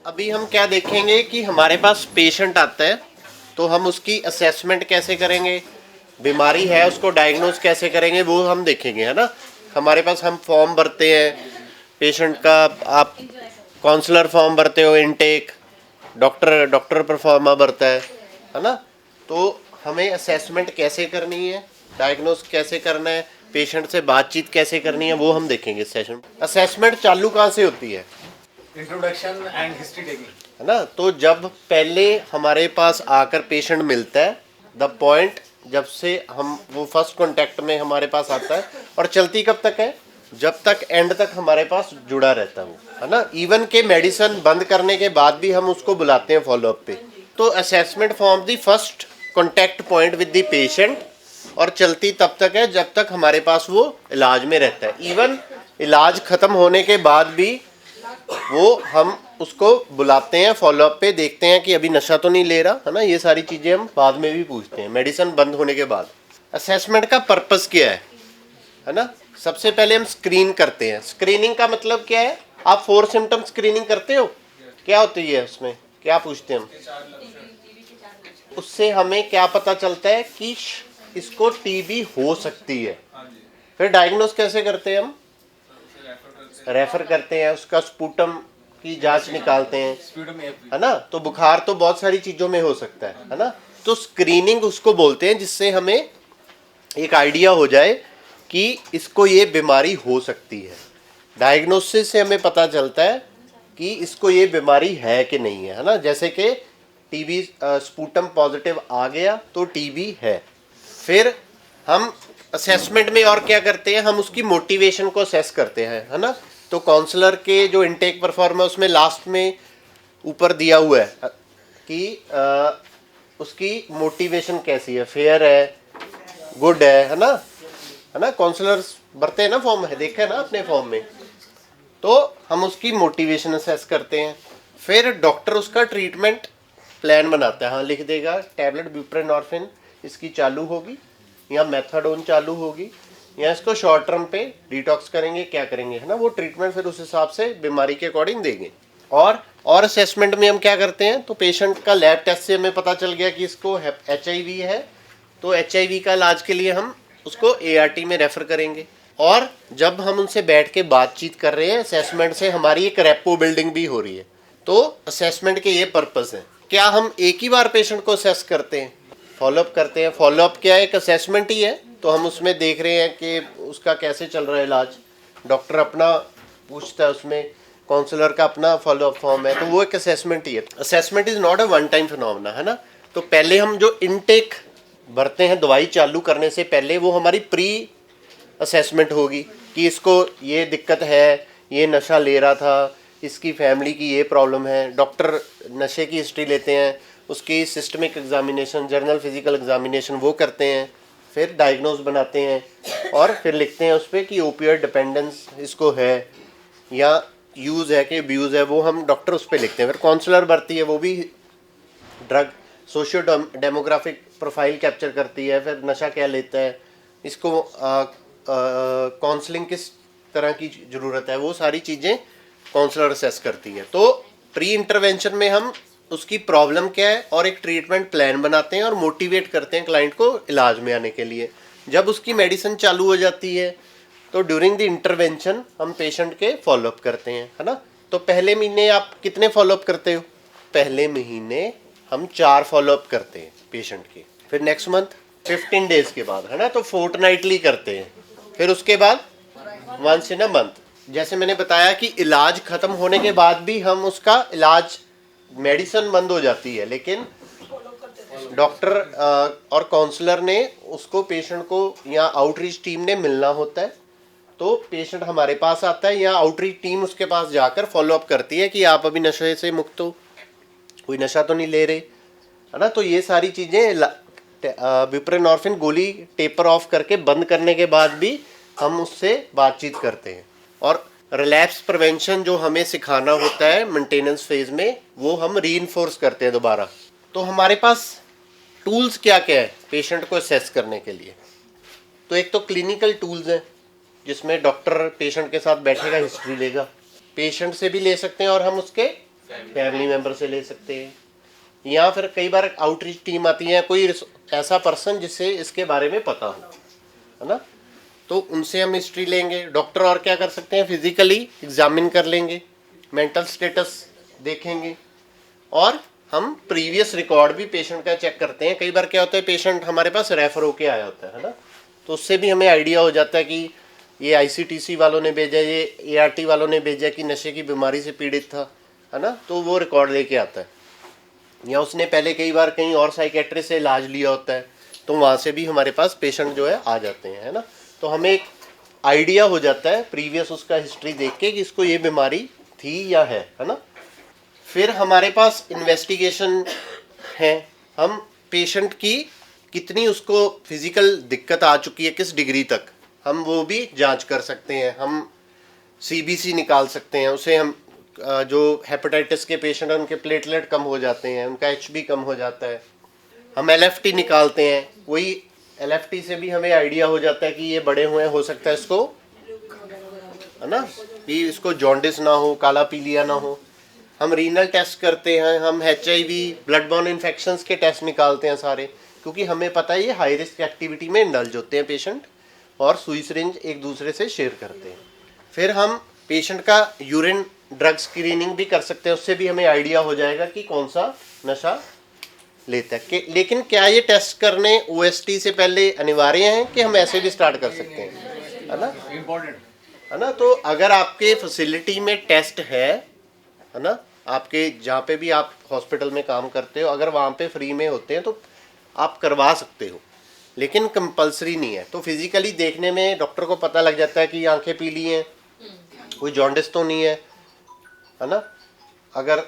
अभी हम क्या देखेंगे कि हमारे पास पेशेंट आता है तो हम उसकी असेसमेंट कैसे करेंगे, बीमारी है उसको डायग्नोज कैसे करेंगे वो हम देखेंगे, है ना। हमारे पास हम फॉर्म भरते हैं पेशेंट का, आप काउंसलर फॉर्म भरते हो, इनटेक, डॉक्टर परफॉर्मा भरता है ना। तो हमें असेसमेंट कैसे करनी है, डायग्नोज कैसे करना है, पेशेंट से बातचीत कैसे करनी है वो हम देखेंगे सेशन। असेसमेंट चालू कहाँ से होती है? इंट्रोडक्शन एंड हिस्ट्री टेकिंग, है ना। तो जब पहले हमारे पास आकर पेशेंट मिलता है, द पॉइंट जब से हम वो फर्स्ट कांटेक्ट में हमारे पास आता है, और चलती कब तक है? जब तक एंड तक हमारे पास जुड़ा रहता है वो, है ना। इवन के मेडिसिन बंद करने के बाद भी हम उसको बुलाते हैं फॉलोअप पे। तो assessment form the first contact point with the patient, और चलती तब तक है जब तक हमारे पास वो इलाज में रहता है। इवन इलाज खत्म होने के बाद भी वो हम उसको बुलाते हैं फॉलोअप पे, देखते हैं कि अभी नशा तो नहीं ले रहा, है ना। ये सारी चीज़ें हम बाद में भी पूछते हैं मेडिसिन बंद होने के बाद। असेसमेंट का पर्पस क्या है ना। सबसे पहले हम स्क्रीन करते हैं। स्क्रीनिंग का मतलब क्या है? आप 4 सिम्टम स्क्रीनिंग करते हो, क्या होती है उसमें, क्या पूछते हैं हम? उससे हमें क्या पता चलता है कि इसको टीबी हो सकती है। फिर डायग्नोस कैसे करते हैं हम? रेफर करते हैं, उसका स्पूटम की जांच निकालते हैं, है ना। तो बुखार तो बहुत सारी चीजों में हो सकता है ना। तो स्क्रीनिंग उसको बोलते हैं जिससे हमें एक आइडिया हो जाए कि इसको ये बीमारी हो सकती है। डायग्नोसिस से हमें पता चलता है कि इसको ये बीमारी है कि नहीं है ना। जैसे कि टीबी स्पूटम पॉजिटिव आ गया तो टीबी है। फिर हम असेसमेंट में और क्या करते हैं? हम उसकी मोटिवेशन को असेस करते हैं, है ना। तो काउंसलर के जो इनटेक परफॉर्म है उसमें लास्ट में ऊपर दिया हुआ है कि उसकी मोटिवेशन कैसी है, फेयर है, गुड है ना, है ना। काउंसलर्स भरते हैं ना फॉर्म, है देखा है ना अपने फॉर्म में। तो हम उसकी मोटिवेशन असेस करते हैं। फिर डॉक्टर उसका ट्रीटमेंट प्लान बनाता है। हाँ, लिख देगा टैबलेट ब्यूप्रेनॉर्फिन इसकी चालू होगी, या मेथाडोन चालू होगी, या इसको शॉर्ट टर्म पे डिटॉक्स करेंगे, क्या करेंगे, है ना। वो ट्रीटमेंट फिर उस हिसाब से बीमारी के अकॉर्डिंग देंगे। और असेसमेंट में हम क्या करते हैं? तो पेशेंट का लैब टेस्ट से हमें पता चल गया कि इसको HIV है, तो HIV का इलाज के लिए हम उसको ART में रेफर करेंगे। और जब हम उनसे बैठ के बातचीत कर रहे हैं, असेसमेंट से हमारी एक रेपो बिल्डिंग भी हो रही है। तो असेसमेंट के ये पर्पस है। क्या हम एक ही बार पेशेंट को असेस करते हैं? फॉलोअप करते हैं। फॉलोअप क्या है? एक असेसमेंट ही है। तो हम उसमें देख रहे हैं कि उसका कैसे चल रहा है इलाज। डॉक्टर अपना पूछता है, उसमें काउंसलर का अपना फॉलोअप फॉर्म है, तो वो एक असेसमेंट ही है। Assessment is not a one time phenomena, है ना। तो पहले हम जो इनटेक भरते हैं दवाई चालू करने से पहले, वो हमारी प्री असेसमेंट होगी कि इसको ये दिक्कत है, ये नशा ले रहा था, इसकी फैमिली की ये प्रॉब्लम है। डॉक्टर नशे की हिस्ट्री लेते हैं, उसकी systemic examination, journal physical examination वो करते हैं, फिर डायग्नोज बनाते हैं, और फिर लिखते हैं उस पर कि ओपियोइड डिपेंडेंस इसको है, या यूज़ है कि अब्यूज़ है, वो हम डॉक्टर उस पर लिखते हैं। फिर काउंसलर भरती है, वो भी drug socio demographic profile capture करती है, फिर नशा क्या लेता है, इसको काउंसलिंग किस तरह की ज़रूरत है, वो सारी चीज़ें काउंसलर असेस करती है। तो प्री इंटरवेंशन में हम उसकी प्रॉब्लम क्या है और एक ट्रीटमेंट प्लान बनाते हैं और मोटिवेट करते हैं क्लाइंट को इलाज में आने के लिए। जब उसकी मेडिसिन चालू हो जाती है तो ड्यूरिंग द इंटरवेंशन हम पेशेंट के फॉलोअप करते हैं, है ना। तो पहले महीने आप कितने फॉलोअप करते हो? पहले महीने हम 4 फॉलोअप करते हैं पेशेंट के। फिर नेक्स्ट मंथ 15 डेज के बाद, है ना, तो फोर्टनाइटली करते हैं। फिर उसके बाद वंस इन अ मंथ। जैसे मैंने बताया कि इलाज खत्म होने के बाद भी हम उसका इलाज, मेडिसिन बंद हो जाती है, लेकिन डॉक्टर और काउंसलर ने उसको, पेशेंट को या आउटरीच टीम ने मिलना होता है। तो पेशेंट हमारे पास आता है या आउटरीच टीम उसके पास जाकर फॉलोअप करती है कि आप अभी नशे से मुक्त हो, कोई नशा तो नहीं ले रहे, है ना। तो ये सारी चीज़ें ब्यूप्रेनॉर्फिन गोली टेपर ऑफ करके बंद करने के बाद भी हम उससे बातचीत करते हैं। और रिलैप्स प्रिवेंशन जो हमें सिखाना होता है मेंटेनेंस फेज में, वो हम रीइंफोर्स करते हैं दोबारा। तो हमारे पास टूल्स क्या क्या है पेशेंट को असेस करने के लिए? तो एक तो क्लिनिकल टूल्स हैं, जिसमें डॉक्टर पेशेंट के साथ बैठेगा, हिस्ट्री लेगा, पेशेंट से भी ले सकते हैं, और हम उसके फैमिली मेम्बर से ले सकते हैं, या फिर कई बार आउटरीच टीम आती है, कोई ऐसा पर्सन जिससे इसके बारे में पता हो, है ना, तो उनसे हम हिस्ट्री लेंगे। डॉक्टर और क्या कर सकते हैं, फिजिकली एग्जामिन कर लेंगे, मेंटल स्टेटस देखेंगे, और हम प्रीवियस रिकॉर्ड भी पेशेंट का चेक करते हैं। कई बार क्या होता है, पेशेंट हमारे पास रेफर होके आया होता है ना, तो उससे भी हमें आइडिया हो जाता है कि ये आईसीटीसी वालों ने भेजा, ये एआरटी वालों ने भेजा कि नशे की बीमारी से पीड़ित था, है ना, तो वो रिकॉर्ड लेके आता है। या उसने पहले कई बार कहीं और साइकेट्रिस्ट से इलाज लिया होता है, तो वहाँ से भी हमारे पास पेशेंट जो है आ जाते हैं, है ना। तो हमें एक आइडिया हो जाता है प्रीवियस उसका हिस्ट्री देख के कि इसको ये बीमारी थी या है ना। फिर हमारे पास इन्वेस्टिगेशन है, हम पेशेंट की कितनी उसको फिजिकल दिक्कत आ चुकी है, किस डिग्री तक, हम वो भी जांच कर सकते हैं। हम सीबीसी निकाल सकते हैं, उसे हम जो हेपेटाइटिस के पेशेंट हैं उनके प्लेटलेट कम हो जाते हैं, उनका एचबी कम हो जाता है। हम एलएफटी निकालते हैं, वही एलएफटी से भी हमें आइडिया हो जाता है कि ये बड़े हुए हो सकता है इसको, है ना, कि इसको जॉन्डिस ना हो, काला पीलिया ना हो। हम रीनल टेस्ट करते हैं, हम एचआईवी, ब्लड बॉर्न इन्फेक्शंस के टेस्ट निकालते हैं सारे, क्योंकि हमें पता है ये हाई रिस्क एक्टिविटी में इंडल्ज होते हैं पेशेंट, और सुई सिरिंज एक दूसरे से शेयर करते हैं। फिर हम पेशेंट का यूरिन ड्रग स्क्रीनिंग भी कर सकते हैं, उससे भी हमें आइडिया हो जाएगा कि कौन सा नशा लेता है। लेकिन क्या ये टेस्ट करने ओएसटी से पहले अनिवार्य हैं कि हम ऐसे भी स्टार्ट कर सकते हैं, है ना, इम्पोर्टेंट है ना। तो अगर आपके फैसिलिटी में टेस्ट है ना, आपके जहाँ पे भी आप हॉस्पिटल में काम करते हो, अगर वहाँ पे फ्री में होते हैं तो आप करवा सकते हो, लेकिन कंपलसरी नहीं है। तो फिजिकली देखने में डॉक्टर को पता लग जाता है कि आंखें पीली हैं, कोई जॉन्डिस तो नहीं है ना। अगर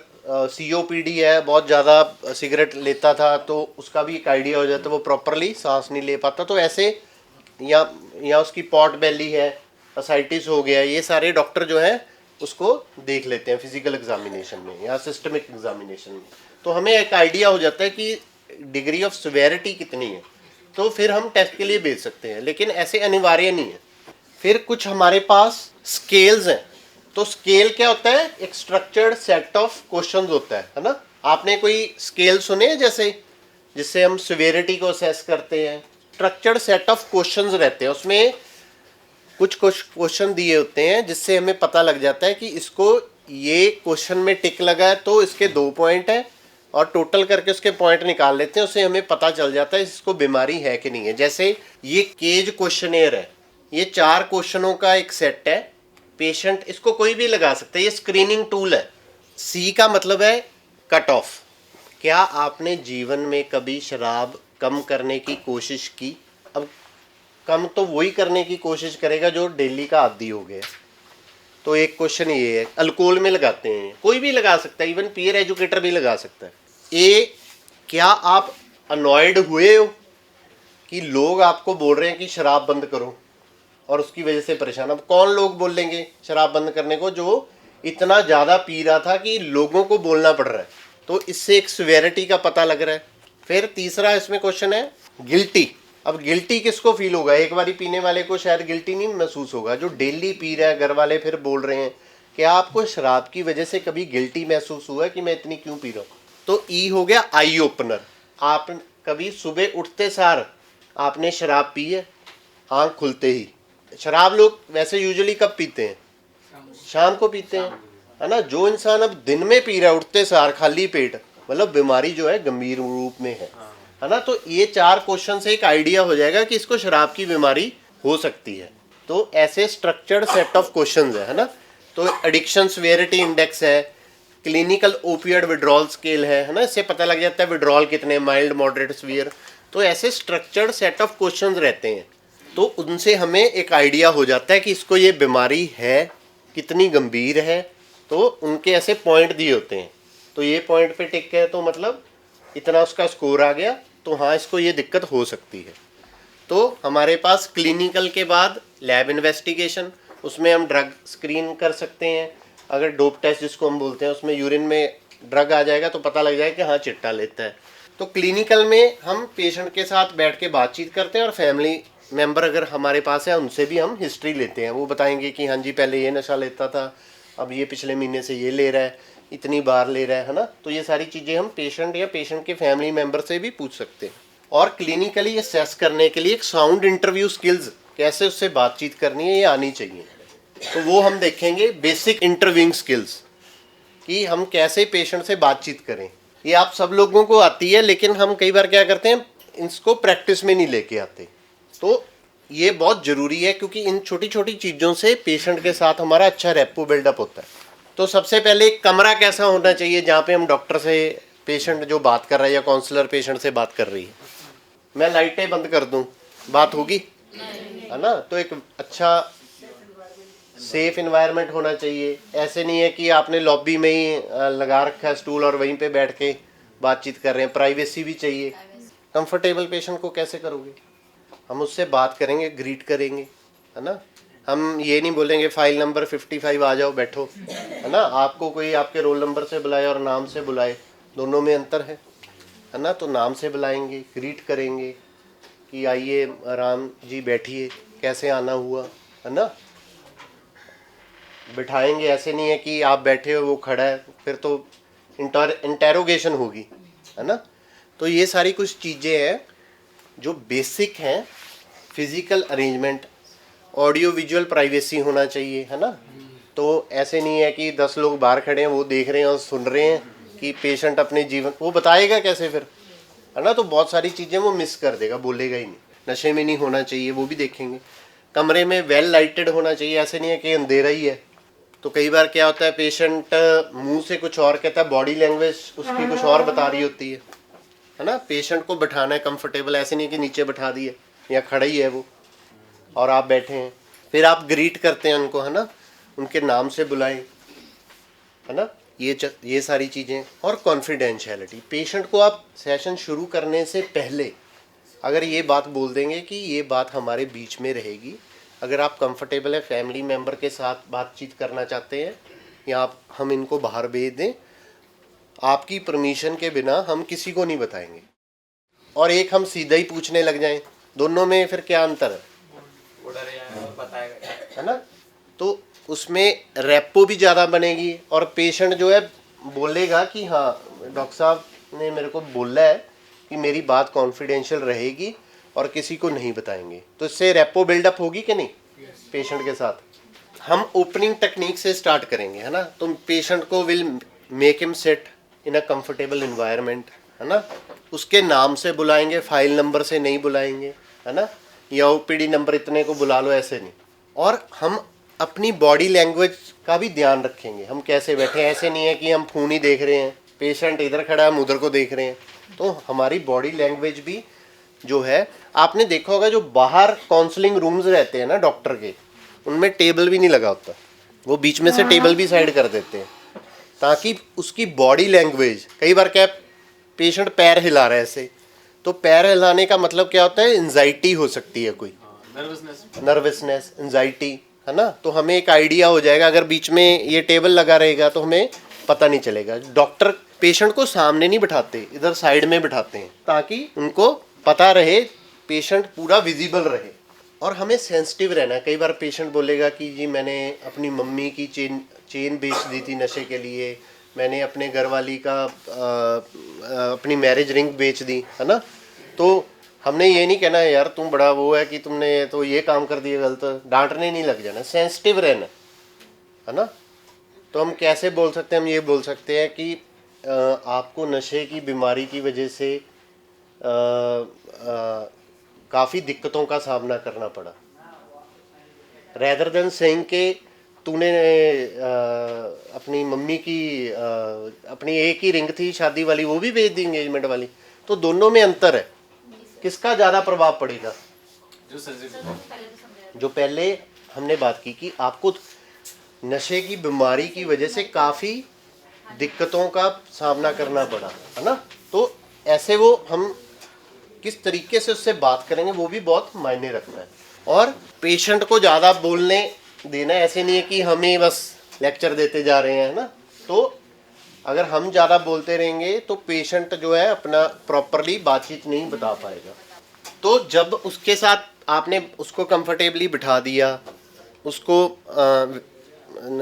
सीओपीडी है, बहुत ज़्यादा सिगरेट लेता था, तो उसका भी एक आइडिया हो जाता है, वो प्रॉपरली सांस नहीं ले पाता, तो ऐसे, या उसकी पॉट बेली है, असाइटिस हो गया, ये सारे डॉक्टर जो है उसको देख लेते हैं फिजिकल एग्जामिनेशन में या सिस्टमिक एग्जामिनेशन में। तो हमें एक आइडिया हो जाता है कि डिग्री ऑफ सिवेरिटी कितनी है, तो फिर हम टेस्ट के लिए भेज सकते हैं, लेकिन ऐसे अनिवार्य नहीं है। फिर कुछ हमारे पास स्केल्स हैं। तो स्केल क्या होता है, एक स्ट्रक्चर्ड सेट ऑफ क्वेश्चंस होता है ना। आपने कोई स्केल सुने हैं जैसे, जिससे हम सिवेरिटी को असेस करते हैं। स्ट्रक्चर्ड सेट ऑफ क्वेश्चंस रहते हैं, उसमें कुछ क्वेश्चन दिए होते हैं जिससे हमें पता लग जाता है कि इसको ये क्वेश्चन में टिक लगा है तो इसके 2 पॉइंट है, और टोटल करके उसके पॉइंट निकाल लेते हैं, उससे हमें पता चल जाता है इसको बीमारी है कि नहीं है। जैसे ये केज क्वेश्चनेयर है, ये 4 क्वेश्चनों का एक सेट है, पेशेंट इसको कोई भी लगा सकता है, ये स्क्रीनिंग टूल है। सी का मतलब है कट ऑफ। क्या आपने जीवन में कभी शराब कम करने की कोशिश की? अब कम तो वही करने की कोशिश करेगा जो डेली का आदी हो गया। तो एक क्वेश्चन ये है, अल्कोहल में लगाते हैं, कोई भी लगा सकता है, इवन पीयर एजुकेटर भी लगा सकता है। ए, क्या आप अनॉयड हुए हो कि लोग आपको बोल रहे हैं कि शराब बंद करो, और उसकी वजह से परेशान? अब कौन लोग बोलेंगे शराब बंद करने को? जो इतना ज़्यादा पी रहा था कि लोगों को बोलना पड़ रहा है, तो इससे एक सिवेरिटी का पता लग रहा है। फिर तीसरा इसमें क्वेश्चन है गिल्टी। अब गिल्टी किसको फील होगा? एक बारी पीने वाले को शायद गिल्टी नहीं महसूस होगा, जो डेली पी रहा है, घर वाले फिर बोल रहे हैं। क्या आपको शराब की वजह से कभी गिल्टी महसूस हुआ कि मैं इतनी क्यों पी रहा हूँ? तो ई हो गया आई ओपनर। आप कभी सुबह उठते सार आपने शराब पी है, आँख खुलते ही? शराब लोग वैसे यूजुअली कब पीते हैं? शाम को पीते हैं, है ना। जो इंसान अब दिन में पी रहा है उठते सार खाली पेट, मतलब बीमारी जो है गंभीर रूप में है ना। तो ये 4 क्वेश्चन से एक आइडिया हो जाएगा कि इसको शराब की बीमारी हो सकती है। तो ऐसे स्ट्रक्चर्ड सेट ऑफ क्वेश्चंस है ना। तो एडिक्शन सिवियरिटी इंडेक्स है, क्लिनिकल ओपियड विड्रॉल स्केल है ना, इससे पता लग जाता है विड्रॉल कितने, माइल्ड, मॉडरेट, सीवियर। तो ऐसे स्ट्रक्चर्ड सेट ऑफ क्वेश्चंस रहते हैं, तो उनसे हमें एक आइडिया हो जाता है कि इसको ये बीमारी है, कितनी गंभीर है। तो उनके ऐसे पॉइंट दिए होते हैं, तो ये पॉइंट पे टिक है तो मतलब इतना उसका स्कोर आ गया, तो हाँ इसको ये दिक्कत हो सकती है। तो हमारे पास क्लिनिकल के बाद लैब इन्वेस्टिगेशन, उसमें हम ड्रग स्क्रीन कर सकते हैं। अगर डोप टेस्ट जिसको हम बोलते हैं, उसमें यूरिन में ड्रग आ जाएगा तो पता लग जाएगा कि हाँ चिट्टा लेता है। तो क्लिनिकल में हम पेशेंट के साथ बैठ के बातचीत करते हैं, और फैमिली मेंबर अगर हमारे पास है उनसे भी हम हिस्ट्री लेते हैं। वो बताएंगे कि हाँ जी पहले ये नशा लेता था, अब ये पिछले महीने से ये ले रहा है, इतनी बार ले रहा है ना। तो ये सारी चीज़ें हम पेशेंट या पेशेंट के फैमिली मेम्बर से भी पूछ सकते हैं। और क्लिनिकली असेस करने के लिए एक साउंड इंटरव्यू स्किल्स, कैसे उससे बातचीत करनी है, ये आनी चाहिए। तो वो हम देखेंगे बेसिक इंटरव्यूइंग स्किल्स, कि हम कैसे पेशेंट से बातचीत करें। ये आप सब लोगों को आती है, लेकिन हम कई बार क्या करते हैं, इसको प्रैक्टिस में नहीं लेके आते। तो ये बहुत ज़रूरी है, क्योंकि इन छोटी छोटी चीज़ों से पेशेंट के साथ हमारा अच्छा रेपो बिल्डअप होता है। तो सबसे पहले एक कमरा कैसा होना चाहिए जहाँ पे हम डॉक्टर से, पेशेंट जो बात कर रहा है या काउंसलर पेशेंट से बात कर रही है, मैं लाइटें बंद कर दूँ, बात होगी, है ना। तो एक अच्छा सेफ इन्वायरमेंट होना चाहिए। ऐसे नहीं है कि आपने लॉबी में ही लगा रखा है स्टूल और वहीं पे बैठ के बातचीत कर रहे हैं। प्राइवेसी भी चाहिए। कंफर्टेबल पेशेंट को कैसे करोगे, हम उससे बात करेंगे, ग्रीट करेंगे, है ना। हम ये नहीं बोलेंगे फाइल नंबर 55 आ जाओ बैठो, है ना। आपको कोई आपके रोल नंबर से बुलाए और नाम से बुलाए, दोनों में अंतर है ना। तो नाम से बुलाएंगे, ग्रीट करेंगे कि आइए राम जी बैठिए, कैसे आना हुआ, है ना। बिठाएंगे, ऐसे नहीं है कि आप बैठे हो वो खड़ा है, फिर तो इंटेरोगेशन होगी, है ना। तो ये सारी कुछ चीज़ें हैं जो बेसिक हैं। Physical arrangement, audio visual privacy होना चाहिए, है ना। तो ऐसे नहीं है कि 10 लोग बाहर खड़े हैं, वो देख रहे हैं और सुन रहे हैं कि पेशेंट अपने जीवन, वो बताएगा कैसे फिर, है ना। तो बहुत सारी चीज़ें वो मिस कर देगा, बोलेगा ही नहीं। नशे में नहीं होना चाहिए, वो भी देखेंगे। कमरे में वेल लाइटेड होना चाहिए, ऐसे नहीं है कि अंधेरा ही है। तो कई बार क्या होता है, पेशेंट मुंह से कुछ और कहता है, बॉडी लैंग्वेज उसकी कुछ और बता रही होती है ना। पेशेंट को बैठाना है कंफर्टेबल, ऐसे नहीं कि नीचे बैठा दिए या खड़ा ही है वो और आप बैठे हैं। फिर आप ग्रीट करते हैं उनको, है ना, उनके नाम से बुलाएं, है ना। ये सारी चीज़ें। और कॉन्फिडेंशियलिटी, पेशेंट को आप सेशन शुरू करने से पहले अगर ये बात बोल देंगे कि ये बात हमारे बीच में रहेगी, अगर आप कंफर्टेबल है, फैमिली मेम्बर के साथ बातचीत करना चाहते हैं, या हम इनको बाहर भेज दें, आपकी परमिशन के बिना हम किसी को नहीं बताएंगे। और एक हम सीधा ही पूछने लग जाएं, दोनों में फिर क्या अंतर है, है ना। तो उसमें रेपो भी ज़्यादा बनेगी और पेशेंट जो है बोलेगा कि हाँ डॉक्टर साहब ने मेरे को बोला है कि मेरी बात कॉन्फिडेंशियल रहेगी और किसी को नहीं बताएंगे। तो इससे रेपो बिल्डअप होगी कि नहीं पेशेंट के साथ। हम ओपनिंग टेक्निक से स्टार्ट करेंगे, है ना। तो पेशेंट को will make him sit in a comfortable environment, है ना। उसके नाम से बुलाएंगे, फाइल नंबर से नहीं बुलाएंगे, है ना, या ओपीडी नंबर इतने को बुला लो, ऐसे नहीं। और हम अपनी बॉडी लैंग्वेज का भी ध्यान रखेंगे, हम कैसे बैठे हैं। ऐसे नहीं है कि हम फोन ही देख रहे हैं, पेशेंट इधर खड़ा है हम उधर को देख रहे हैं। तो हमारी बॉडी लैंग्वेज भी जो है, आपने देखा होगा जो बाहर काउंसलिंग रूम्स रहते हैं ना डॉक्टर के, उनमें टेबल भी नहीं लगा होता, वो बीच में से टेबल भी साइड कर देते हैं ताकि उसकी बॉडी लैंग्वेज, कई बार क्या पेशेंट पैर हिला रहा है ऐसे, तो पैर हिलाने का मतलब क्या होता है, एंजाइटी हो सकती है, कोई नर्वसनेस, एंजाइटी, है ना। तो हमें एक आइडिया हो जाएगा, अगर बीच में ये टेबल लगा रहेगा तो हमें पता नहीं चलेगा। डॉक्टर पेशेंट को सामने नहीं बिठाते, इधर साइड में बिठाते हैं ताकि उनको पता रहे, पेशेंट पूरा विजिबल रहे। और हमें सेंसिटिव रहना है। कई बार पेशेंट बोलेगा कि जी मैंने अपनी मम्मी की चेन बेच दी थी नशे के लिए, मैंने अपने घरवाली का अपनी मैरिज रिंग बेच दी, है ना। तो हमने ये नहीं कहना है यार तुम बड़ा वो है कि तुमने तो ये काम कर दिया गलत, डांटने नहीं लग जाना, सेंसिटिव रहना, है ना। तो हम कैसे बोल सकते हैं, हम ये बोल सकते हैं कि आपको नशे की बीमारी की वजह से काफ़ी दिक्कतों का सामना करना पड़ा, रेदर देन सेइंग के तूने अपनी मम्मी की अपनी एक ही रिंग थी शादी वाली वो भी बेच दी, एंगेजमेंट वाली। तो दोनों में अंतर है, किसका ज़्यादा प्रभाव पड़ेगा, जो पहले हमने बात की कि आपको नशे की बीमारी की वजह से काफ़ी दिक्कतों का सामना करना पड़ा, है ना। तो ऐसे वो हम किस तरीके से उससे बात करेंगे वो भी बहुत मायने रखता है। और पेशेंट को ज़्यादा बोलने देना, ऐसे नहीं है कि हम ही बस लेक्चर देते जा रहे हैं ना। तो अगर हम ज़्यादा बोलते रहेंगे तो पेशेंट जो है अपना प्रॉपरली बातचीत नहीं बता पाएगा। तो जब उसके साथ आपने उसको कंफर्टेबली बिठा दिया, उसको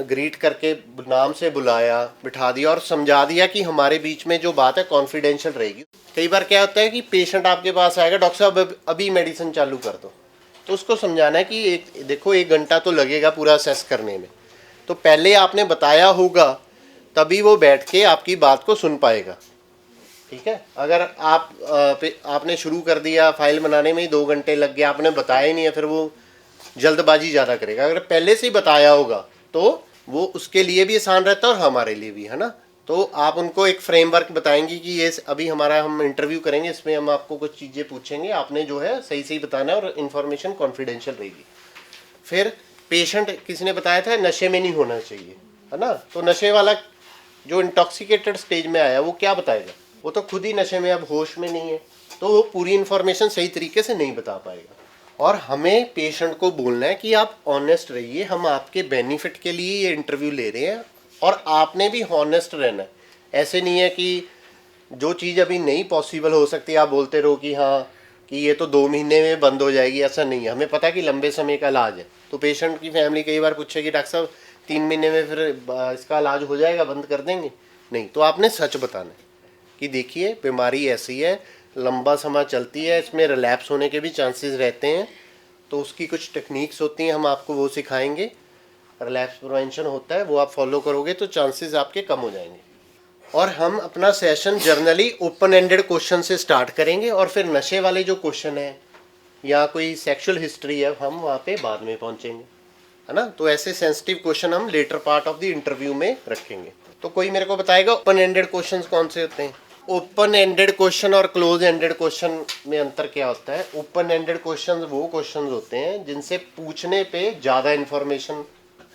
ग्रीट करके नाम से बुलाया, बिठा दिया और समझा दिया कि हमारे बीच में जो बात है कॉन्फिडेंशियल रहेगी। कई बार क्या होता है कि पेशेंट आपके पास आएगा, डॉक्टर साहब अभी मेडिसिन चालू कर दो, तो उसको समझाना है कि देखो 1 घंटा तो लगेगा पूरा असेस करने में, तो पहले आपने बताया होगा तभी वो बैठ के आपकी बात को सुन पाएगा। ठीक है, अगर आपने शुरू कर दिया फाइल बनाने में ही 2 घंटे लग गया, आपने बताया ही नहीं है, फिर वो जल्दबाजी ज़्यादा करेगा। अगर पहले से ही बताया होगा तो वो उसके लिए भी आसान रहता है और हमारे लिए भी, है ना। तो आप उनको एक फ्रेमवर्क बताएंगे कि ये अभी हमारा हम इंटरव्यू करेंगे, इसमें हम आपको कुछ चीज़ें पूछेंगे, आपने जो है सही सही बताना है और इन्फॉर्मेशन कॉन्फिडेंशियल रहेगी। फिर पेशेंट, किसी ने बताया था नशे में नहीं होना चाहिए, है ना, तो नशे वाला जो इंटॉक्सिकेटेड स्टेज में आया वो क्या बताएगा, वो तो खुद ही नशे में, अब होश में नहीं है, तो वो पूरी इन्फॉर्मेशन सही तरीके से नहीं बता पाएगा। और हमें पेशेंट को बोलना है कि आप ऑनेस्ट रहिए, हम आपके बेनिफिट के लिए ये इंटरव्यू ले रहे हैं और आपने भी ऑनेस्ट रहना है। ऐसे नहीं है कि जो चीज़ अभी नहीं पॉसिबल हो सकती आप बोलते रहो कि हाँ कि ये तो 2 महीने में बंद हो जाएगी, ऐसा नहीं है। हमें पता है कि लंबे समय का इलाज है, तो पेशेंट की फैमिली कई बार पूछेगी डॉक्टर साहब 3 महीने में फिर इसका इलाज हो जाएगा, बंद कर देंगे, नहीं। तो आपने सच बताना है कि देखिए बीमारी ऐसी है, लंबा समय चलती है, इसमें रिलैप्स होने के भी चांसेस रहते हैं, तो उसकी कुछ टेक्निक्स होती हैं, हम आपको वो सिखाएंगे। रिलैप्स प्रिवेंशन होता है, वो आप फॉलो करोगे तो चांसेस आपके कम हो जाएंगे। और हम अपना session generally open ended question से स्टार्ट करेंगे और फिर नशे वाले जो क्वेश्चन है या कोई सेक्सुअल हिस्ट्री है हम वहाँ पे बाद में पहुँचेंगे, है ना। तो ऐसे सेंसिटिव क्वेश्चन हम later part of the interview में रखेंगे। तो कोई मेरे को बताएगा ओपन एंडेड क्वेश्चन कौन से होते हैं? ओपन एंडेड क्वेश्चन और क्लोज एंडेड क्वेश्चन में अंतर क्या होता है? ओपन एंडेड क्वेश्चन वो क्वेश्चन होते हैं जिनसे पूछने पे ज़्यादा इन्फॉर्मेशन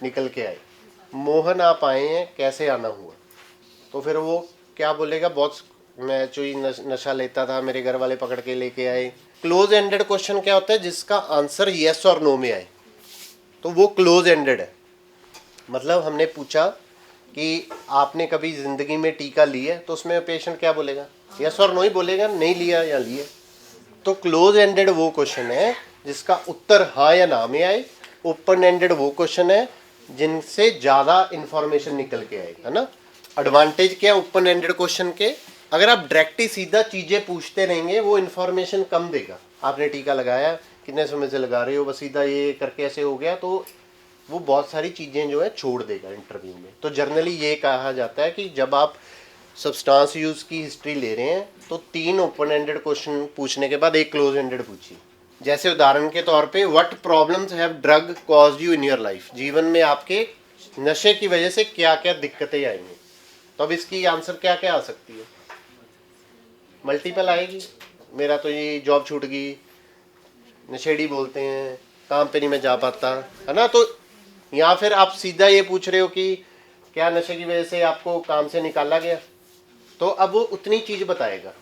निकल के आए। मोहन आप आए हैं, कैसे आना हुआ? तो फिर वो क्या बोलेगा, बहुत मैं जो ही नशा लेता था, मेरे घर वाले पकड़ के लेके आए। क्लोज एंडेड क्वेश्चन क्या होता है? जिसका आंसर येस और नो में आए, तो वो क्लोज एंडेड है। मतलब हमने पूछा कि आपने कभी ज़िंदगी में टीका लिया है, तो उसमें पेशेंट क्या बोलेगा? यस और नो ही बोलेगा, नहीं लिया या लिए। तो क्लोज एंडेड वो क्वेश्चन है जिसका उत्तर हाँ या ना में आए। ओपन एंडेड वो क्वेश्चन है जिनसे ज़्यादा इंफॉर्मेशन निकल के आए, है ना। एडवांटेज क्या है ओपन एंडेड क्वेश्चन के? अगर आप डायरेक्ट ही सीधा चीज़ें पूछते रहेंगे वो इन्फॉर्मेशन कम देगा। आपने टीका लगाया, कितने समय से लगा रहे हो, बस सीधा ये करके ऐसे हो गया, तो वो बहुत सारी चीज़ें जो है छोड़ देगा इंटरव्यू में। तो जर्नली ये कहा जाता है कि जब आप सब्सटेंस यूज़ की हिस्ट्री ले रहे हैं तो 3 ओपन एंडेड क्वेश्चन पूछने के बाद एक क्लोज एंडेड पूछिए। जैसे उदाहरण के तौर पे what problems have drug caused you in your life? जीवन में आपके नशे की वजह से क्या क्या दिक्कतें आएंगी? तो अब इसकी आंसर क्या क्या आ सकती है? मल्टीपल आएगी। मेरा तो ये जॉब छूट गई, नशेड़ी बोलते हैं, काम पे नहीं मैं जा पाता, है ना। तो या फिर आप सीधा ये पूछ रहे हो कि क्या नशे की वजह से आपको काम से निकाला गया, तो अब वो उतनी चीज़ बताएगा।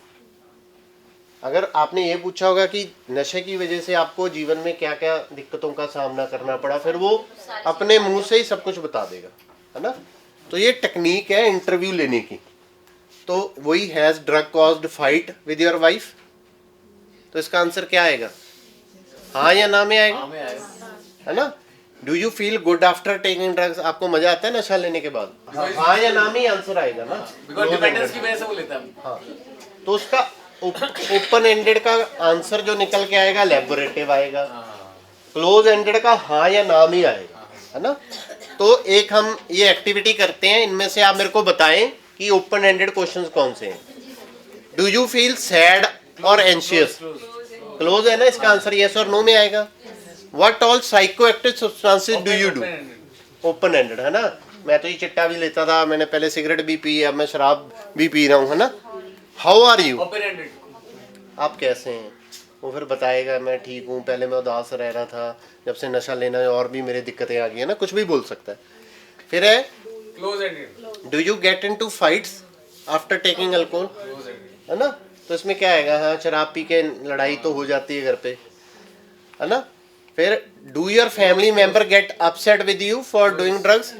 अगर आपने ये पूछा होगा कि नशे की वजह से आपको जीवन में क्या क्या दिक्कतों का सामना करना पड़ा, फिर वो अपने मुंह से ही सब कुछ बता देगा, है ना। तो ये टेक्निक है इंटरव्यू लेने की। तो वही has drug caused fight with your wife, तो इसका आंसर क्या आएगा? हाँ या ना में आएगा, है ना। Do you feel good after taking drugs? आपको मजा आता है नशा लेने के बाद? हाँ या ना में ही आंसर आएगा ना, बिकॉज़ डिपेंडेंस की वजह से वो लेता है। हाँ, तो उसका ओपन एंडेड का आंसर जो निकल के आएगा लैबोरेटिव आएगा, क्लोज एंडेड का हाँ या ना में आएगा, है ना। तो एक हम ये एक्टिविटी करते हैं, इनमें से आप मेरे को बताएं कि ओपन एंडेड क्वेश्चंस कौन से हैं। डू यू फील सैड और एंशियस? क्लोज है ना, इसका आंसर यस और नो में आएगा। What all psychoactive substances do you do? Open ended, है ना। मैं तो ये चिट्टा भी लेता था, मैंने पहले सिगरेट भी पी, अब मैं शराब भी पी रहा हूँ, है ना। How are you? Open ended. आप कैसे हैं? वो फिर बताएगा मैं ठीक हूँ, पहले मैं उदास रह रहा था, जब से नशा लेना है और भी मेरे दिक्कतें आ गई है ना, कुछ भी बोल सकता है। फिर है close ended. Do you get into fights after taking alcohol? Close ended, है ना। तो इसमें क्या आएगा? हाँ, शराब पी के लड़ाई तो हो जाती है घर पे, है ना। फिर do your family member get upset with you for doing drugs?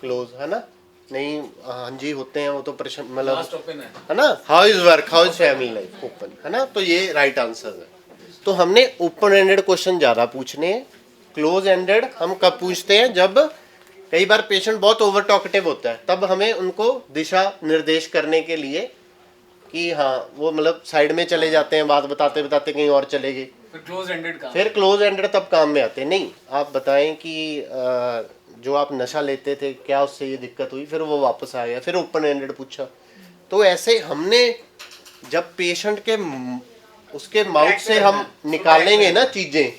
Close, है ना। नहीं, हाँ जी होते हैं वो तो परेशान, मतलब लास्ट ओपन है ना। How is work, how is family life? Open, है ना। तो ये राइट आंसर है। तो हमने ओपन एंडेड क्वेश्चन ज़्यादा पूछने हैं। क्लोज एंडेड हम कब पूछते हैं? जब कई बार पेशेंट बहुत ओवर टॉकेटिव होता है, तब हमें उनको दिशा निर्देश करने के लिए कि हाँ वो मतलब साइड में चले जाते हैं, बात बताते बताते कहीं और चले गए, फिर क्लोज एंडेड का। फिर क्लोज एंडेड तब काम में आते हैं। नहीं, आप बताएं कि जो आप नशा लेते थे क्या उससे ये दिक्कत हुई, फिर वो वापस आ गया, फिर ओपन एंडेड पूछा। तो ऐसे हमने जब पेशेंट के उसके माउथ से हम निकालेंगे ना चीज़ें,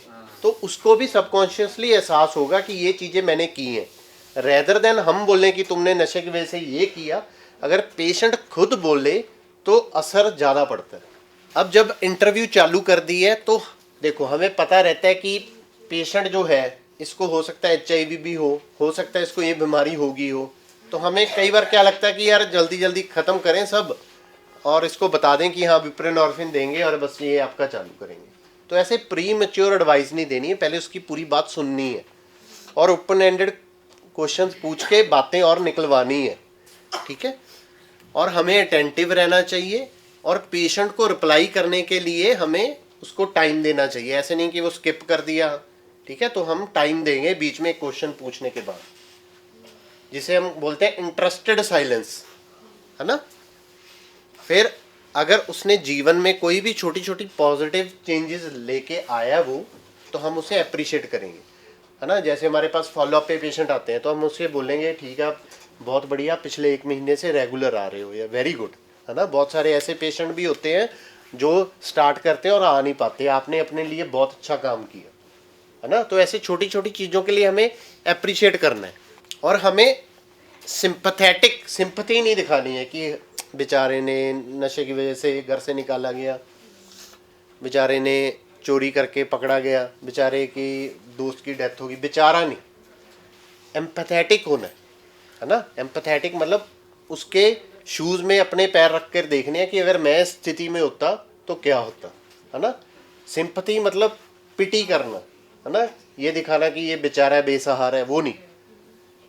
तो उसको भी सबकॉन्शियसली एहसास होगा कि ये चीज़ें मैंने की हैं, रेदर देन हम बोलें कि तुमने नशे की वजह से ये किया। अगर पेशेंट खुद बोले तो असर ज़्यादा पड़ता है। अब जब इंटरव्यू चालू कर दी है तो देखो हमें पता रहता है कि पेशेंट जो है इसको हो सकता है HIV भी हो सकता है इसको ये बीमारी होगी हो। तो हमें कई बार क्या लगता है कि यार जल्दी जल्दी ख़त्म करें सब और इसको बता दें कि हाँ बुप्रेनॉर्फिन देंगे और बस ये आपका चालू करेंगे। तो ऐसे प्री मैच्योर एडवाइस नहीं देनी है, पहले उसकी पूरी बात सुननी है और ओपन एंडेड क्वेश्चंस पूछ के बातें और निकलवानी है, ठीक है। और हमें अटेंटिव रहना चाहिए और पेशेंट को रिप्लाई करने के लिए हमें उसको टाइम देना चाहिए। ऐसे नहीं कि वो स्किप कर दिया, ठीक है, तो हम टाइम देंगे बीच में क्वेश्चन पूछने के बाद, जिसे हम बोलते हैं इंटरेस्टेड साइलेंस, है ना। फिर अगर उसने जीवन में कोई भी छोटी छोटी पॉजिटिव चेंजेस लेके आया वो, तो हम उसे अप्रिशिएट करेंगे, है ना। जैसे हमारे पास फॉलोअप पे पेशेंट आते हैं तो हम उससे बोलेंगे ठीक है आप बहुत बढ़िया पिछले 1 महीने से रेगुलर आ रहे हो, या वेरी गुड, है ना। बहुत सारे ऐसे पेशेंट भी होते हैं जो स्टार्ट करते हैं और आ नहीं पाते, आपने अपने लिए बहुत अच्छा काम किया, है ना। तो ऐसे छोटी छोटी चीज़ों के लिए हमें अप्रिशिएट करना है और हमें सिंपथी नहीं दिखानी है कि बेचारे ने नशे की वजह से घर से निकाला गया, बेचारे ने चोरी करके पकड़ा गया, बेचारे की दोस्त की डेथ होगी, बेचारा नहीं, एम्पैथेटिक होना है ना। एम्पैथेटिक मतलब उसके शूज़ में अपने पैर रख कर देखने हैं कि अगर मैं इस स्थिति में होता तो क्या होता, है ना। सिंपथी मतलब पिटी करना, है ना, ये दिखाना कि ये बेचारा बेसहारा है, वो नहीं,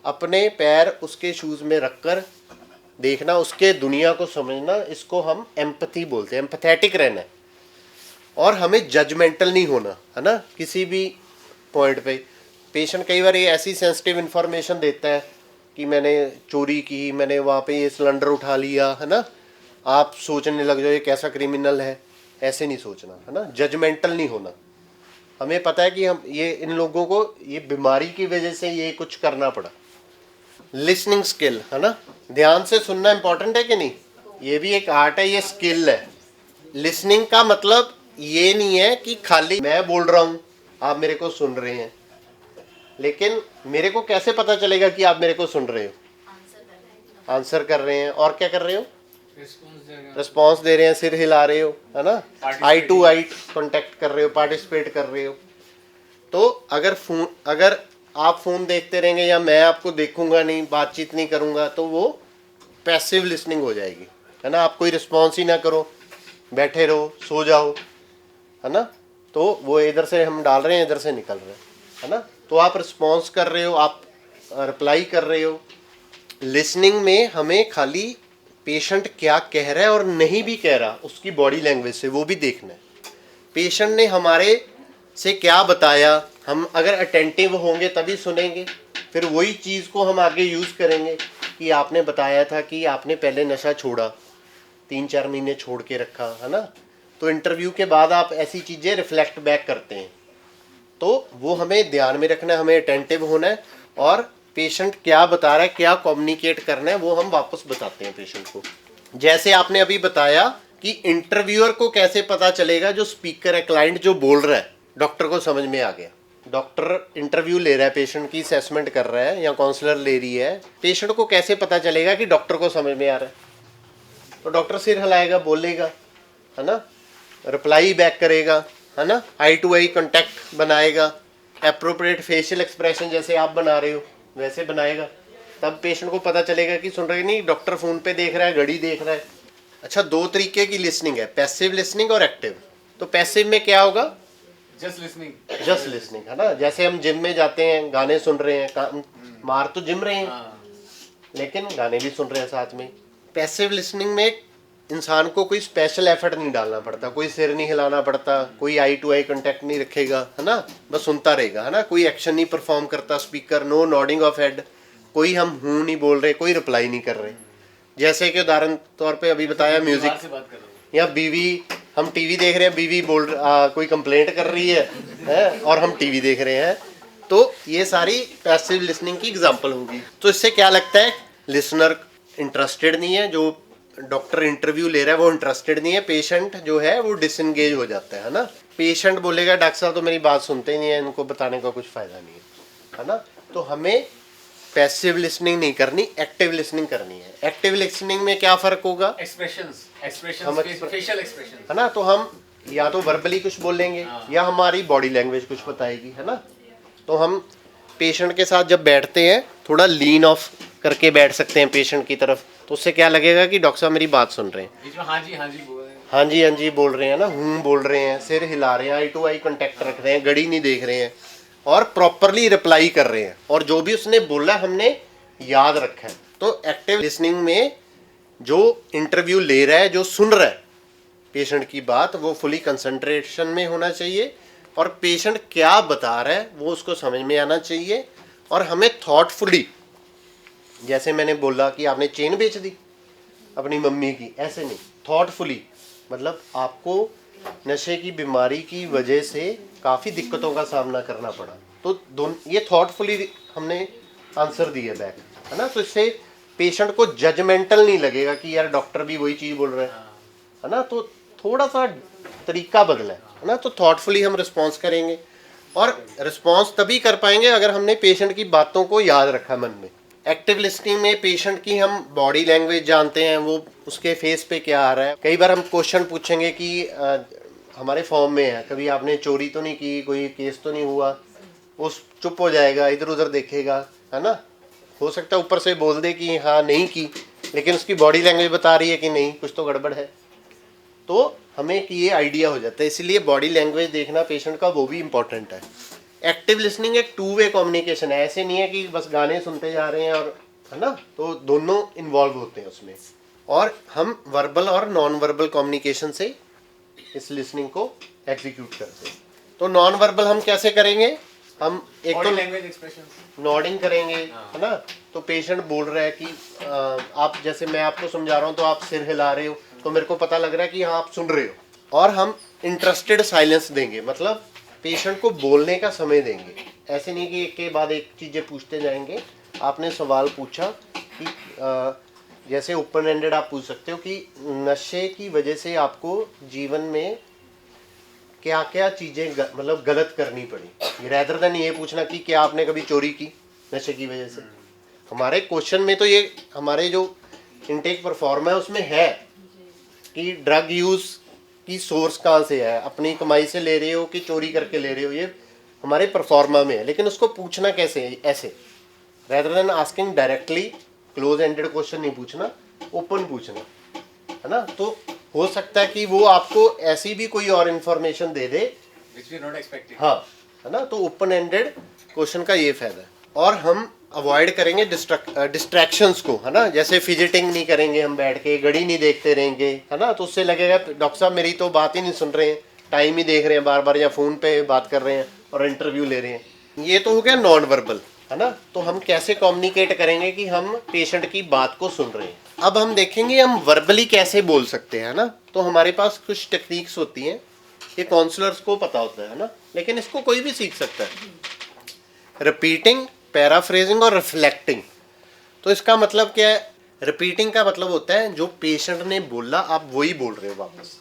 अपने पैर उसके शूज़ में रखकर देखना, उसके दुनिया को समझना, इसको हम एम्पैथी बोलते हैं। एम्पैथेटिक रहना है और हमें जजमेंटल नहीं होना, है ना, किसी भी पॉइंट पे। पेशेंट कई बार ये ऐसी सेंसिटिव इन्फॉर्मेशन देता है कि मैंने चोरी की, मैंने वहाँ पे ये सिलेंडर उठा लिया, है ना, आप सोचने लग जाओ ये कैसा क्रिमिनल है। ऐसे नहीं सोचना, है ना, जजमेंटल नहीं होना। हमें पता है कि हम ये इन लोगों को ये बीमारी की वजह से ये कुछ करना पड़ा। लिसनिंग स्किल, है ना, ध्यान से सुनना इंपॉर्टेंट है कि नहीं, ये भी एक आर्ट है, ये स्किल है। लिसनिंग का मतलब ये नहीं है कि खाली मैं बोल रहा हूँ आप मेरे को सुन रहे हैं, लेकिन मेरे को कैसे पता चलेगा कि आप मेरे को सुन रहे हो, आंसर कर रहे हैं और क्या कर रहे हो, रिस्पॉन्स दे रहे हैं, सिर हिला रहे हो, है ना, आई टू आई कॉन्टेक्ट कर रहे हो, पार्टिसिपेट कर रहे हो। तो अगर आप फ़ोन देखते रहेंगे या मैं आपको देखूंगा नहीं, बातचीत नहीं करूंगा, तो वो पैसिव लिसनिंग हो जाएगी, है ना। आप कोई रिस्पॉन्स ही ना करो, बैठे रहो, सो जाओ, है ना, तो वो इधर से हम डाल रहे हैं इधर से निकल रहे हैं, है ना। तो आप रिस्पॉन्स कर रहे हो, आप रिप्लाई कर रहे हो। लिसनिंग में हमें खाली पेशेंट क्या कह रहा है और नहीं भी कह रहा उसकी बॉडी लैंग्वेज से वो भी देखना है। पेशेंट ने हमारे से क्या बताया, हम अगर अटेंटिव होंगे तभी सुनेंगे, फिर वही चीज़ को हम आगे यूज़ करेंगे कि आपने बताया था कि आपने पहले नशा छोड़ा, 3-4 महीने छोड़ के रखा, है ना। तो इंटरव्यू के बाद आप ऐसी चीज़ें रिफ्लेक्ट बैक करते हैं, तो वो हमें ध्यान में रखना है, हमें अटेंटिव होना है और पेशेंट क्या बता रहा है, क्या कम्युनिकेट करना है, वो हम वापस बताते हैं पेशेंट को। जैसे आपने अभी बताया कि इंटरव्यूअर को कैसे पता चलेगा, जो स्पीकर है, क्लाइंट जो बोल रहा है, डॉक्टर को समझ में आ गया। डॉक्टर इंटरव्यू ले रहा है, पेशेंट की असेसमेंट कर रहा है या काउंसलर ले रही है, पेशेंट को कैसे पता चलेगा कि डॉक्टर को समझ में आ रहा है। तो डॉक्टर सिर हिलाएगा, बोलेगा, है ना, रिप्लाई बैक करेगा, है ना, आई टू आई कॉन्टैक्ट बनाएगा, एप्रोप्रिएट फेशियल एक्सप्रेशन जैसे आप बना रहे हो वैसे बनाएगा, तब पेशेंट को पता चलेगा कि सुन रहे नहीं, डॉक्टर फ़ोन पे देख रहा है, घड़ी देख रहा है। अच्छा, 2 तरीके की लिसनिंग है, पैसिव लिसनिंग और एक्टिव। तो पैसिव में क्या होगा, जस्ट लिसनिंग, है ना, जैसे हम जिम में जाते हैं, गाने सुन रहे हैं, मार तो जिम रहे हैं लेकिन गाने भी सुन रहे हैं साथ में। पैसिव लिसनिंग में इंसान को कोई स्पेशल एफर्ट नहीं डालना पड़ता, कोई सिर नहीं हिलाना पड़ता, कोई आई टू आई कांटेक्ट नहीं रखेगा, है ना, बस सुनता रहेगा, है ना, कोई एक्शन नहीं परफॉर्म करता speaker, no nodding of head, कोई हम हूँ नहीं बोल रहे, कोई रिप्लाई नहीं कर रहे। जैसे कि उदाहरण तौर पे अभी बताया म्यूजिक, से बात कर रहा हूँ। या बीवी, हम टीवी देख रहे हैं, बीवी कोई कंप्लेंट कर रही है और हम टीवी देख रहे हैं, तो ये सारी पैसिव लिसनिंग की एग्जांपल होगी। तो इससे क्या लगता है, लिसनर इंटरेस्टेड नहीं है, जो डॉक्टर इंटरव्यू ले रहा है वो इंटरेस्टेड नहीं है, पेशेंट जो है वो डिसएंगेज हो जाता है ना। पेशेंट बोलेगा डॉक्टर साहब तो मेरी बात सुनते ही नहीं है, इनको बताने का कुछ फायदा नहीं है ना। तो हमें पैसिव लिसनिंग नहीं करनी, एक्टिव लिसनिंग करनी है। एक्टिव लिसनिंग में क्या फर्क होगा, एक्सप्रेशंस, हम फेशियल एक्सप्रेशन, है ना। तो हम या तो वर्बली कुछ बोलेंगे या हमारी बॉडी लैंग्वेज कुछ बताएगी, है ना। तो हम पेशेंट के साथ जब बैठते हैं थोड़ा लीन ऑफ करके बैठ सकते हैं पेशेंट की तरफ, तो उससे क्या लगेगा कि डॉक्टर साहब मेरी बात सुन रहे हैं, बीच में हाँ जी बोल रहे हैं, हाँ जी बोल रहे हैं ना, बोल रहे हैं, सिर हिला रहे हैं, आई टू आई कांटेक्ट रख रहे हैं, घड़ी नहीं देख रहे हैं और प्रॉपरली रिप्लाई कर रहे हैं, और जो भी उसने बोला हमने याद रखा है। तो एक्टिव लिसनिंग में जो इंटरव्यू ले रहा है, जो सुन रहा है पेशेंट की बात, वो फुली कंसंट्रेशन में होना चाहिए और पेशेंट क्या बता रहा है वो उसको समझ में आना चाहिए। और हमें थॉटफुली, जैसे मैंने बोला कि आपने चेन बेच दी अपनी मम्मी की, ऐसे नहीं, थॉटफुली, मतलब आपको नशे की बीमारी की वजह से काफ़ी दिक्कतों का सामना करना पड़ा, तो ये थॉटफुली हमने आंसर दिया बैक, है ना। तो इससे पेशेंट को जजमेंटल नहीं लगेगा कि यार डॉक्टर भी वही चीज़ बोल रहा है ना। तो थोड़ा सा तरीका बदला है ना। तो थॉटफुली हम रिस्पॉन्स करेंगे, और रिस्पॉन्स तभी कर पाएंगे अगर हमने पेशेंट की बातों को याद रखा मन में। एक्टिव लिसनिंग में पेशेंट की हम बॉडी लैंग्वेज जानते हैं, वो उसके फेस पे क्या आ रहा है। कई बार हम क्वेश्चन पूछेंगे कि हमारे फॉर्म में है, कभी आपने चोरी तो नहीं की, कोई केस तो नहीं हुआ, वो चुप हो जाएगा, इधर उधर देखेगा, है ना। हो सकता है ऊपर से बोल दे कि हाँ नहीं की, लेकिन उसकी बॉडी लैंग्वेज बता रही है कि नहीं, कुछ तो गड़बड़ है। तो हमें कि ये आइडिया हो जाता है, इसलिए बॉडी लैंग्वेज देखना पेशेंट का वो भी इम्पोर्टेंट है। एक्टिव लिसनिंग एक टू वे कम्युनिकेशन है, ऐसे नहीं है कि बस गाने सुनते जा रहे हैं, और है ना, तो दोनों इन्वॉल्व होते हैं उसमें। और हम वर्बल और नॉन वर्बल कम्युनिकेशन से इस लिसनिंग को एग्जीक्यूट करते हैं। तो नॉन वर्बल हम कैसे करेंगे, हम एक तो लैंग्वेज एक्सप्रेशन, नॉडिंग करेंगे, है ना। तो पेशेंट बोल रहा है कि आप, जैसे मैं आपको समझा रहा हूँ तो आप सिर हिला रहे हो, तो मेरे को पता लग रहा है कि हाँ आप सुन रहे हो। और हम इंटरेस्टेड साइलेंस देंगे, मतलब पेशेंट को बोलने का समय देंगे। ऐसे नहीं कि एक के बाद एक चीज़ें पूछते जाएंगे। आपने सवाल पूछा कि जैसे ओपन एंडेड आप पूछ सकते हो कि नशे की वजह से आपको जीवन में क्या क्या चीज़ें मतलब गलत करनी पड़ी, रैदर देन ये पूछना कि क्या आपने कभी चोरी की नशे की वजह से। हमारे क्वेश्चन में तो ये हमारे जो इनटेक परफॉर्म है उसमें है कि ड्रग यूज़ की सोर्स कहाँ से है, अपनी कमाई से ले रहे हो कि चोरी करके ले रहे हो, ये हमारे परफॉर्मा में है। लेकिन उसको पूछना कैसे है, ऐसे, rather than asking directly close ended question नहीं पूछना, ओपन पूछना, है ना। तो हो सकता है कि वो आपको ऐसी भी कोई और information they they which we not expecting, हाँ, है ना। तो ओपन एंडेड क्वेश्चन का ये फायदा है। और हम अवॉइड करेंगे डिस्ट्रैक्शंस को, है ना। जैसे फिजिटिंग नहीं करेंगे, हम बैठ के घड़ी नहीं देखते रहेंगे, है ना। तो उससे लगेगा डॉक्टर साहब मेरी तो बात ही नहीं सुन रहे हैं, टाइम ही देख रहे हैं बार बार, या फ़ोन पे बात कर रहे हैं और इंटरव्यू ले रहे हैं। ये तो हो गया नॉन वर्बल, है ना। तो हम कैसे कम्युनिकेट करेंगे कि हम पेशेंट की बात को सुन रहे हैं। अब हम देखेंगे हम वर्बली कैसे बोल सकते हैं, ना। तो हमारे पास कुछ टेक्निक्स होती हैं, ये काउंसलर्स को पता होता है ना, लेकिन इसको कोई भी सीख सकता है। रिपीटिंग, पैराफ्रेजिंग और रिफ्लेक्टिंग। तो इसका मतलब क्या है, रिपीटिंग का मतलब होता है जो पेशेंट ने बोला आप वही बोल रहे हो वापस।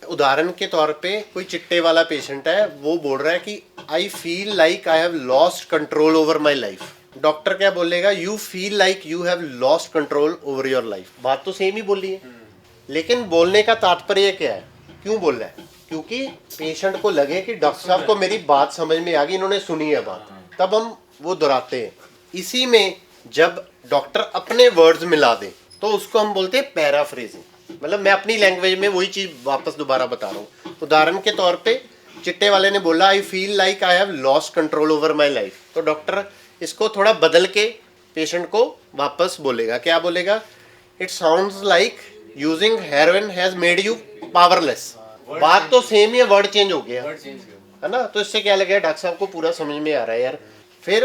उदाहरण के तौर पे कोई चिट्टे वाला पेशेंट है, वो बोल रहा है कि I feel like I have lost control over my life. Doctor क्या बोलेगा, you feel like you have lost control over your life. बात तो सेम ही बोली है, लेकिन बोलने का तात्पर्य क्या है, क्यों बोल रहा है, क्योंकि पेशेंट को लगे कि डॉक्टर साहब को मेरी बात समझ में आ गई, इन्होंने सुनी है बात, तब हम वो दोहराते हैं। इसी में जब डॉक्टर अपने वर्ड्स मिला दे तो उसको हम बोलते हैं पैराफ्रेजिंग, मतलब मैं अपनी लैंग्वेज में वही चीज़ वापस दोबारा बता रहा हूँ। उदाहरण के तौर पे चिट्टे वाले ने बोला I feel like I have lost control over my life, तो डॉक्टर इसको थोड़ा बदल के पेशेंट को वापस बोलेगा, क्या बोलेगा, it sounds like using heroin has made you powerless. बात तो सेम ही है, वर्ड चेंज हो गया, है ना। तो इससे क्या लगेगा, डॉक्टर साहब को पूरा समझ में आ रहा है यार। फिर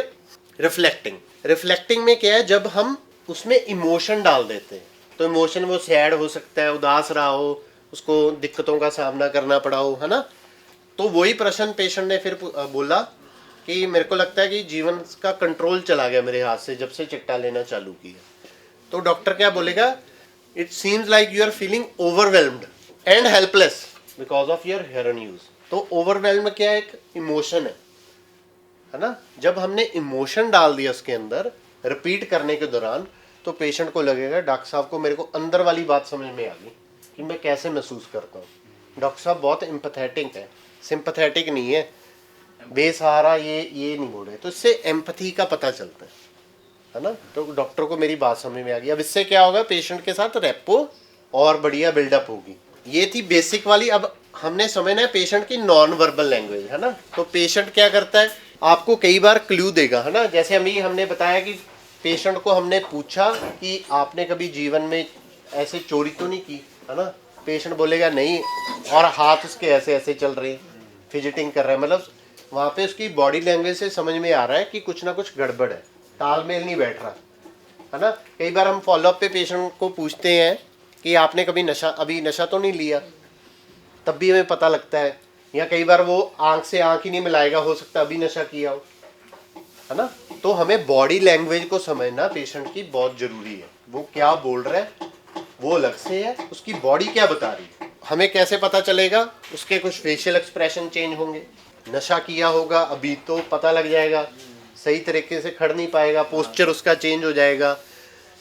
रिफ्लेक्टिंग में क्या है, जब हम उसमें इमोशन डाल देते हैं, तो इमोशन वो सैड हो सकता है, उदास रहा हो, उसको दिक्कतों का सामना करना पड़ा हो, है ना। तो वही प्रश्न पेशेंट ने फिर बोला कि मेरे को लगता है कि जीवन का कंट्रोल चला गया मेरे हाथ से जब से चिट्टा लेना चालू किया। तो डॉक्टर क्या बोलेगा, it seems like you are feeling overwhelmed and helpless because of your heroin use. तो ओवरवेल्म क्या एक इमोशन है ना। जब हमने इमोशन डाल दिया उसके अंदर रिपीट करने के दौरान, तो पेशेंट को लगेगा डॉक्टर साहब को मेरे को अंदर वाली बात समझ में आ गई कि मैं कैसे महसूस करता हूँ। डॉक्टर साहब बहुत एम्पैथेटिक है, सिंपैथेटिक नहीं है, बेसहारा ये नहीं बोल रहे। तो इससे एम्पैथी का पता चलता है ना। तो डॉक्टर को मेरी बात समझ में आ गई। अब इससे क्या होगा, पेशेंट के साथ रेपो और बढ़िया बिल्डअप होगी। ये थी बेसिक वाली। अब हमने समझना है पेशेंट की नॉन वर्बल लैंग्वेज, है ना। तो पेशेंट क्या करता है, आपको कई बार क्लू देगा, है ना। जैसे अभी हमने बताया कि पेशेंट को हमने पूछा कि आपने कभी जीवन में ऐसे चोरी तो नहीं की, है ना। पेशेंट बोलेगा नहीं, और हाथ उसके ऐसे ऐसे चल रहे हैं, फिजिटिंग कर रहा है, मतलब वहाँ पे उसकी बॉडी लैंग्वेज से समझ में आ रहा है कि कुछ ना कुछ गड़बड़ है, तालमेल नहीं बैठ रहा, है ना। कई बार हम फॉलोअप पे पेशेंट को पूछते हैं कि आपने कभी नशा तो नहीं लिया, तब भी हमें पता लगता है। या कई बार वो आंख से आंख ही नहीं मिलाएगा, हो सकता है अभी नशा किया हो, है ना। तो हमें बॉडी लैंग्वेज को समझना पेशेंट की बहुत जरूरी है। वो क्या बोल रहा है वो अलग से है, उसकी बॉडी क्या बता रही है। हमें कैसे पता चलेगा, उसके कुछ फेशियल एक्सप्रेशन चेंज होंगे। नशा किया होगा अभी तो पता लग जाएगा, सही तरीके से खड़ नहीं पाएगा, पोस्चर उसका चेंज हो जाएगा।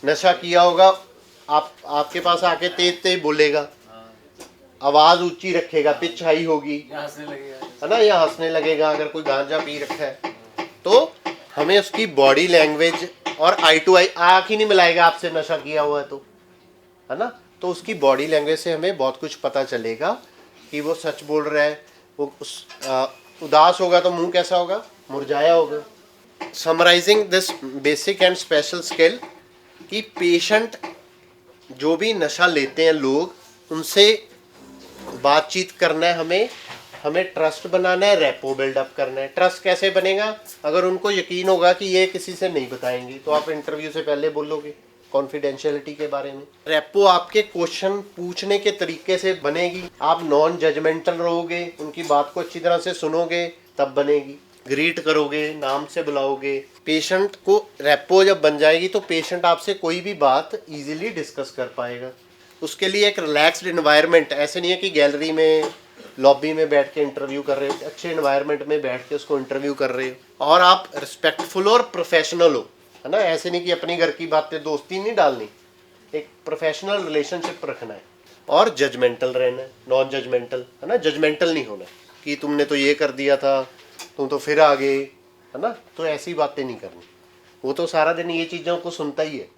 नशा किया होगा, आपके पास आके तेज तेज बोलेगा, आवाज ऊंची रखेगा, पिच हाई होगी, हंसने लगेगा, है ना, या हंसने लगेगा अगर कोई गांजा पी रखा है। तो हमें उसकी बॉडी लैंग्वेज, और आई टू आई, आंख ही नहीं मिलाएगा आपसे नशा किया हुआ है तो, है ना। तो उसकी बॉडी लैंग्वेज से हमें बहुत कुछ पता चलेगा कि वो सच बोल रहा है। वो उदास होगा तो मुंह कैसा होगा, मुरझाया होगा। Summarising this basic and special skill, कि पेशेंट जो भी नशा लेते हैं लोग, उनसे बातचीत करना है, हमें ट्रस्ट बनाना है, रेपो बिल्डअप करना है। ट्रस्ट कैसे बनेगा, अगर उनको यकीन होगा कि ये किसी से नहीं बताएंगे, तो आप इंटरव्यू से पहले बोलोगे कॉन्फिडेंशियलिटी के बारे में। रेपो आपके क्वेश्चन पूछने के तरीके से बनेगी, आप नॉन जजमेंटल रहोगे, उनकी बात को अच्छी तरह से सुनोगे, तब बनेगी। ग्रीट करोगे, नाम से बुलाओगे। पेशेंट को रेपो जब बन जाएगी तो पेशेंट आपसे कोई भी बात इजीली डिस्कस कर पाएगा। उसके लिए एक रिलैक्स्ड एनवायरनमेंट, ऐसे नहीं है कि गैलरी में लॉबी में बैठ के इंटरव्यू कर रहे हो, अच्छे एनवायरनमेंट में बैठ के उसको इंटरव्यू कर रहे हो, और आप रिस्पेक्टफुल और प्रोफेशनल हो, है ना। ऐसे नहीं कि अपनी घर की बातें, दोस्ती नहीं डालनी, एक प्रोफेशनल रिलेशनशिप रखना है, और जजमेंटल रहना है, नॉन जजमेंटल, है ना। जजमेंटल नहीं होना कि तुमने तो ये कर दिया था, तुम तो फिर आ गए, है ना। तो ऐसी बातें नहीं करनी। वो तो सारा दिन ये चीज़ों को सुनता ही है।